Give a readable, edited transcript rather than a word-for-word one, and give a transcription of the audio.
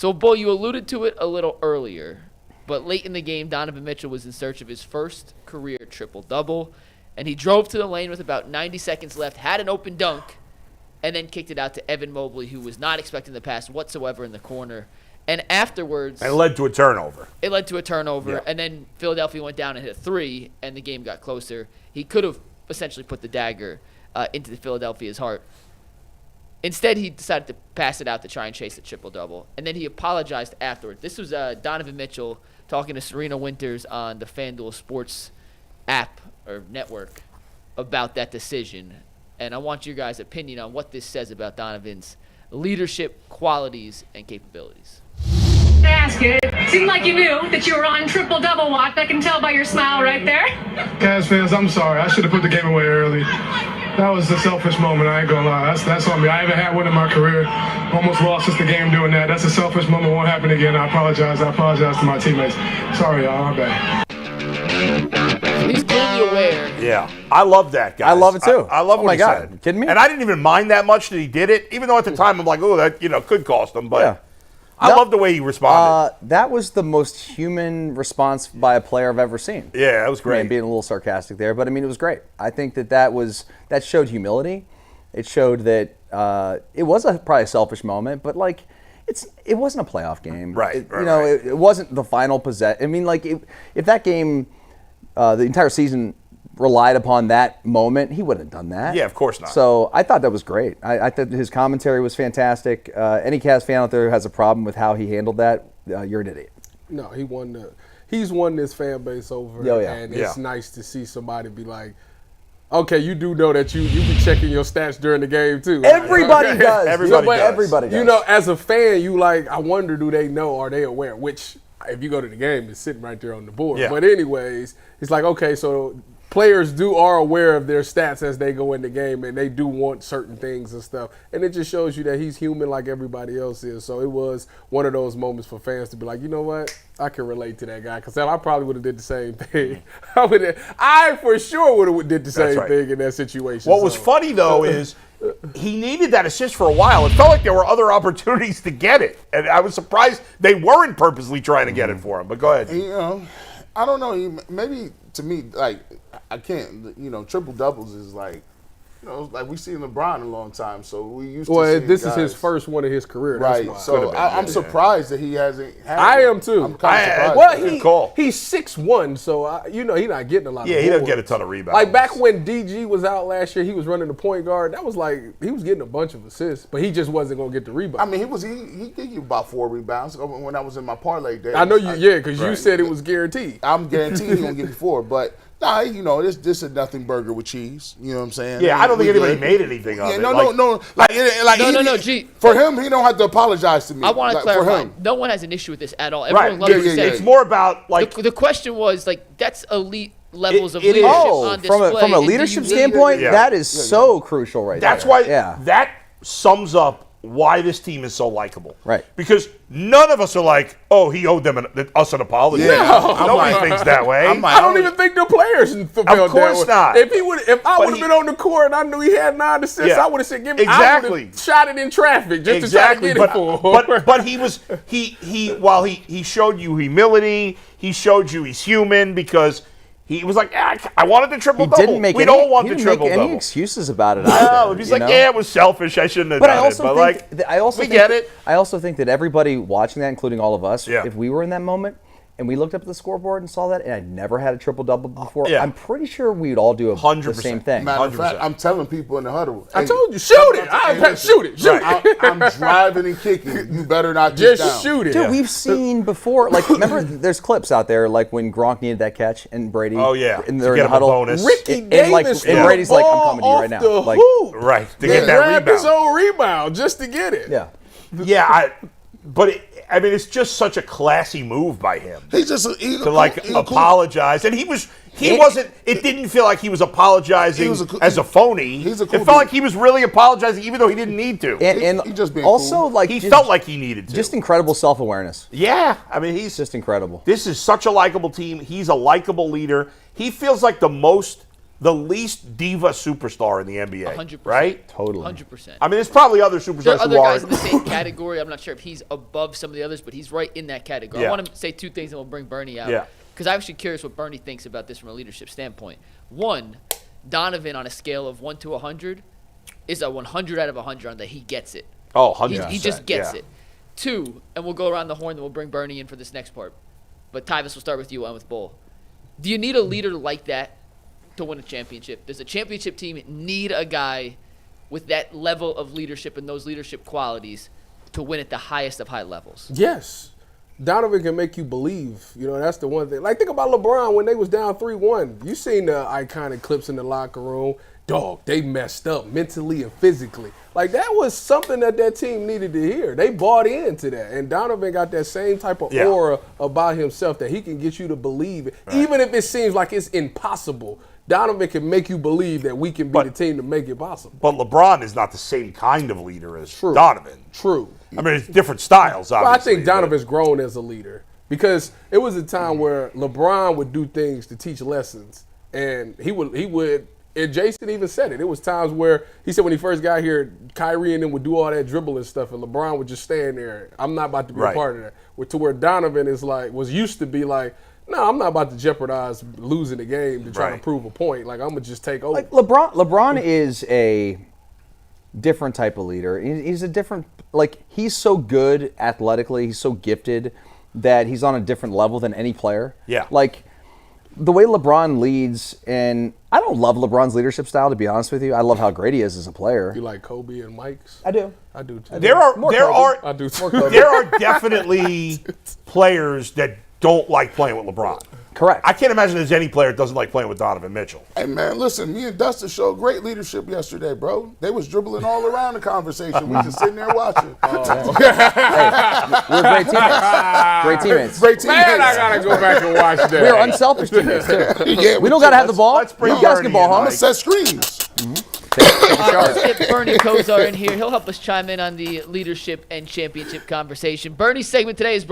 So, Bull, you alluded to it a little earlier, but late in the game, Donovan Mitchell was in search of his first career triple-double, and he drove to the lane with about 90 seconds left, had an open dunk, and then kicked it out to Evan Mobley, who was not expecting the pass whatsoever in the corner. And afterwards, it led to a turnover. Yeah. And then Philadelphia went down and hit a three, and the game got closer. He could have essentially put the dagger into the Philadelphia's heart. Instead, he decided to pass it out to try and chase a triple-double, and then he apologized afterwards. This was Donovan Mitchell talking to Serena Winters on the FanDuel Sports app or network about that decision. And I want your guys' opinion on what this says about Donovan's leadership qualities and capabilities. Ask it. Seemed like you knew that you were on triple-double watch. I can tell by your smile right there. Cavs fans, I'm sorry. I should have put the game away early. That was a selfish moment. I ain't gonna lie. That's on me. I haven't had one in my career. Almost lost just the game doing that. That's a selfish moment. Won't happen again. I apologize. I apologize to my teammates. Sorry, y'all. My bad. He's clearly aware. Yeah, I love that guy. I love it too. I love what he said. Are you kidding me? And I didn't even mind that much that he did it, even though at the time I'm like, oh, that could cost him. But Yeah. I love the way he responded. That was the most human response by a player I've ever seen. Yeah, that was great. I mean, being a little sarcastic there, but I mean, it was great. I think that showed humility. It showed that it was probably a selfish moment, but like it wasn't a playoff game. Right. It wasn't the final possession. I mean, like if that game, the entire season relied upon that moment, he wouldn't have done that. Yeah, of course not. So I thought that was great. I thought his commentary was fantastic. Any Cavs fan out there who has a problem with how he handled that, you're an idiot. No, he's won this fan base over, and it's nice to see somebody be like, okay, you do know that you be checking your stats during the game too. Right? Everybody does. Everybody does. You know, as a fan, you like, I wonder, do they know? Are they aware? Which, if you go to the game, it's sitting right there on the board. Yeah. But anyways, it's like, okay, so players are aware of their stats as they go in the game, and they do want certain things and stuff. And it just shows you that he's human like everybody else is. So it was one of those moments for fans to be like, you know what? I can relate to that guy, because I probably would have did the same thing. I for sure would have did the same thing in that situation. What was funny, though, is he needed that assist for a while. It felt like there were other opportunities to get it. And I was surprised they weren't purposely trying to get it for him. But go ahead. You know, I don't know. Maybe to me, like, I can't, triple doubles is like, like we seen LeBron a long time, so we used to. Well, this guys. is his first one in his career, right? That's So I'm surprised that he hasn't. I am too. I'm kind of surprised. Well, he's 6'1", so he's not getting a lot. Yeah, of he doesn't boards. get a ton of rebounds. Like back when DG was out last year, he was running the point guard. That was like he was getting a bunch of assists, but he just wasn't gonna get the rebounds. I mean, he gave you about 4 rebounds when I was in my parlay days. I know you, because you said it was guaranteed. I'm guaranteed he's gonna give me 4, but. Nah, this is nothing burger with cheese. You know what I'm saying? Yeah, I don't think anybody made anything of it. No. G. For him, he don't have to apologize to me. I want to clarify. No one has an issue with this at all. Everyone loves what he said. It's more about like the question was like that's elite levels of leadership on display. From a leadership standpoint, that is so crucial right there. That's why that sums up why this team is so likable. Right. Because none of us are like, oh, he owed us an apology. Yeah. Nobody thinks that way. I don't even think the players felt that way. Of course not. If I would have been on the court and I knew he had 9 assists, I would have said, give me. Exactly. I would have shot it in traffic just to try to get it for him. But he showed you humility. He showed you he's human because he was like, I wanted the triple-double. We don't want the triple-double. He didn't make any excuses about it No, he's like, it was selfish. I shouldn't have done it. But I also get it. I also think that everybody watching that, including all of us, Yeah. if we were in that moment and we looked up at the scoreboard and saw that, and I'd never had a triple-double before, I'm pretty sure we'd all do the same thing. Matter of fact, I'm telling people in the huddle. I told you, shoot it. Shoot it. I'm driving and kicking. You better not just shoot it. Dude, we've seen before. Like, remember, there's clips out there, like when Gronk needed that catch and Brady. Oh yeah, in the huddle. Bonus. Ricky Davis, and Brady's like, I'm coming to you right now. Like, right to get that rebound. His own rebound just to get it. Yeah. Yeah, I mean, it's just such a classy move by him. He's just apologize, and he wasn't. It didn't feel like he was apologizing as a phony. It felt like he was really apologizing, even though he didn't need to. And he just being also, cool. like, he felt like he needed to. Just incredible self-awareness. Yeah, I mean, he's just incredible. This is such a likable team. He's a likable leader. He feels like the the least diva superstar in the NBA, 100%. right? Totally. 100%. I mean, there's probably other superstars There are other who guys are. in the same category. I'm not sure if he's above some of the others, but he's right in that category. Yeah. I want to say two things, and we'll bring Bernie out. Yeah. Because I'm actually curious what Bernie thinks about this from a leadership standpoint. One, Donovan on a scale of 1 to 100 is a 100 out of 100 on that he gets it. Oh, 100%. He just gets yeah. it. Two, and we'll go around the horn, then we'll bring Bernie in for this next part. But Tyvis, we'll start with you and with Bull. Do you need a leader like that to win a championship? Does a championship team need a guy with that level of leadership and those leadership qualities to win at the highest of high levels? Yes. Donovan can make you believe. You know, that's the one thing. Like, think about LeBron when they was down 3-1. You seen the iconic clips in the locker room. Dog, they messed up mentally and physically. Like, that was something that team needed to hear. They bought into that. And Donovan got that same type of aura about himself that he can get you to believe it. Right. Even if it seems like it's impossible, Donovan can make you believe that we can be the team to make it possible. But LeBron is not the same kind of leader as True. Donovan. True. I mean, it's different styles, obviously. Well, I think Donovan's grown as a leader because it was a time where LeBron would do things to teach lessons, and he would. And Jason even said it. It was times where he said when he first got here, Kyrie and them would do all that dribbling stuff, and LeBron would just stand there. I'm not about to be a part of that. To where Donovan was used to be like, no, I'm not about to jeopardize losing the game to try to prove a point. Like, I'm gonna just take over. Like LeBron is a different type of leader. He's a different, like, he's so good athletically, he's so gifted that he's on a different level than any player. Yeah. Like, the way LeBron leads, and I don't love LeBron's leadership style, to be honest with you. I love how great he is as a player. You like Kobe and Mike's? I do. I do too. There are definitely players that don't like playing with LeBron. Correct. I can't imagine there's any player that doesn't like playing with Donovan Mitchell. Hey, man, listen, me and Dustin showed great leadership yesterday, bro. They was dribbling all around the conversation. We just sitting there watching. We're great teammates. Great teammates. Great teammates. Man, I got to go back and watch that. We're unselfish teammates, too. Yeah, We don't got to have the ball. Let's bring You guys Bernie can ball in, I'm home. going to set screens. Let's get Bernie Kosar in here. He'll help us chime in on the leadership and championship conversation. Bernie's segment today is brought